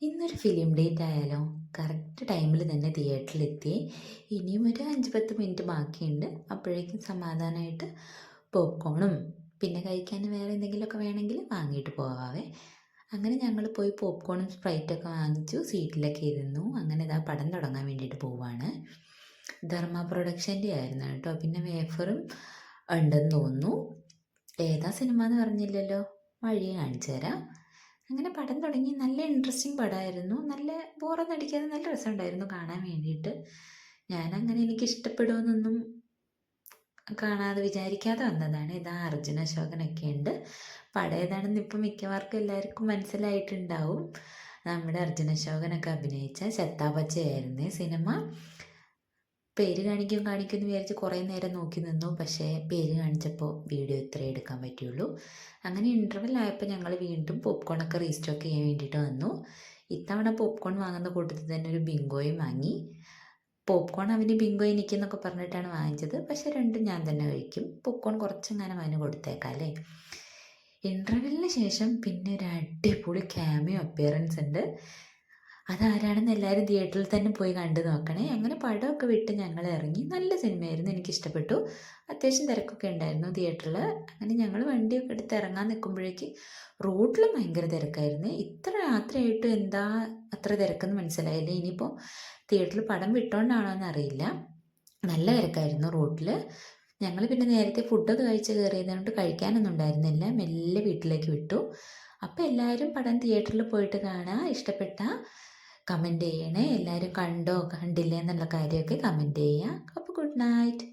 ഇന്നൊരു film date ആയാലോ? Correct ടൈമിൽ തന്നെ തിയേറ്ററിലെത്തി. ഇനിയും ഒരു 5-10 മിനിറ്റ് ബാക്കിയുണ്ട്. അപ്പോഴേക്കും സമാധാനമായിട്ട് പോപ്കോണും പിന്നെ കഴിക്കാൻ വേറെ എന്തെങ്കിലുമൊക്കെ വേണമെങ്കിൽ വാങ്ങിയിട്ട് പോവാവേ. അങ്ങനെ ഞങ്ങൾ പോയി പോപ്കോണും സ്പ്രൈറ്റൊക്കെ വാങ്ങിച്ചു. സീറ്റിലൊക്കെ ഇരുന്നു. അങ്ങനെ ഇതാ പടം തുടങ്ങാൻ വേണ്ടിയിട്ട് പോവാണ്. ധർമ്മ പ്രൊഡക്ഷൻ്റെ ആയിരുന്നു കേട്ടോ. പിന്നെ വേഫറും ഉണ്ടെന്ന് തോന്നുന്നു. ഏതാ സിനിമ എന്ന് പറഞ്ഞില്ലല്ലോ, വഴിയെ കാണിച്ചു തരാം. അങ്ങനെ പടം തുടങ്ങി. നല്ല ഇൻട്രസ്റ്റിംഗ് പടമായിരുന്നു. നല്ല ബോറൊന്നും അടിക്കാതെ നല്ല രസമുണ്ടായിരുന്നു കാണാൻ വേണ്ടിയിട്ട്. ഞാനങ്ങനെ എനിക്ക് ഇഷ്ടപ്പെടുമെന്നൊന്നും കാണാതെ വിചാരിക്കാതെ വന്നതാണ്. ഇതാ അർജുന അശോകനൊക്കെ ഉണ്ട്. പടം ഏതാണെന്ന് ഇപ്പം മിക്കവാർക്കും എല്ലാവർക്കും മനസ്സിലായിട്ടുണ്ടാവും. നമ്മുടെ അർജുന അശോകനൊക്കെ അഭിനയിച്ച ചെത്താപ്പച്ചയായിരുന്നേ സിനിമ. പേര് കാണിക്കും എന്ന് വിചാരിച്ച് കുറേ നേരം നോക്കി നിന്നു. പക്ഷേ പേര് കാണിച്ചപ്പോൾ വീഡിയോ ഇത്രേ എടുക്കാൻ പറ്റുള്ളൂ. അങ്ങനെ ഇൻ്റർവെൽ ആയപ്പോൾ ഞങ്ങൾ വീണ്ടും പോപ്കോണൊക്കെ റീസ്റ്റോക്ക് ചെയ്യാൻ വേണ്ടിയിട്ട് വന്നു. ഇത്തവണ പോപ്കോൺ വാങ്ങുന്ന കൂട്ടത്തിൽ തന്നെ ഒരു ബിങ്കോയും വാങ്ങി. പോപ്കോൺ അവന് ബിങ്കോ എനിക്കെന്നൊക്കെ പറഞ്ഞിട്ടാണ് വാങ്ങിച്ചത്. പക്ഷേ രണ്ടും ഞാൻ തന്നെ കഴിക്കും. പോപ്കോൺ കുറച്ചെങ്ങാനും അവന് കൊടുത്തേക്കാം അല്ലേ. ഇൻ്റർവെല്ലിന് ശേഷം പിന്നെ ഒരു അടിപൊളി ക്യാമിയോ അപ്പിയറൻസ് ഉണ്ട്. അതാരാണെന്ന് എല്ലാവരും തിയേറ്ററിൽ തന്നെ പോയി കണ്ടു നോക്കണേ. അങ്ങനെ പടമൊക്കെ വിട്ട് ഞങ്ങൾ ഇറങ്ങി. നല്ല സിനിമയായിരുന്നു, എനിക്കിഷ്ടപ്പെട്ടു. അത്യാവശ്യം തിരക്കൊക്കെ ഉണ്ടായിരുന്നു തിയേറ്ററിൽ. അങ്ങനെ ഞങ്ങൾ വണ്ടിയൊക്കെ എടുത്ത് ഇറങ്ങാൻ നിൽക്കുമ്പോഴേക്ക് റോഡിലും ഭയങ്കര തിരക്കായിരുന്നു. ഇത്ര രാത്രിയായിട്ടും എന്താ അത്ര തിരക്കെന്ന് മനസ്സിലായില്ല. ഇനിയിപ്പോൾ തിയേറ്ററിൽ പടം വിട്ടോണ്ടാണോ എന്നറിയില്ല. നല്ല തിരക്കായിരുന്നു റോഡിൽ. ഞങ്ങൾ പിന്നെ നേരത്തെ ഫുഡൊക്കെ കഴിച്ച് കയറിയതുകൊണ്ട് കഴിക്കാനൊന്നും ഉണ്ടായിരുന്നില്ല. മെല്ലെ വീട്ടിലേക്ക് വിട്ടു. അപ്പോൾ എല്ലാവരും പടം തിയേറ്ററിൽ പോയിട്ട് കാണുക. ഇഷ്ടപ്പെട്ട കമൻറ്റ് ചെയ്യണേ. എല്ലാവരും കണ്ടോ കണ്ടില്ലേ എന്നുള്ള കാര്യമൊക്കെ കമൻറ്റ് ചെയ്യുക. അപ്പോൾ ഗുഡ് നൈറ്റ്.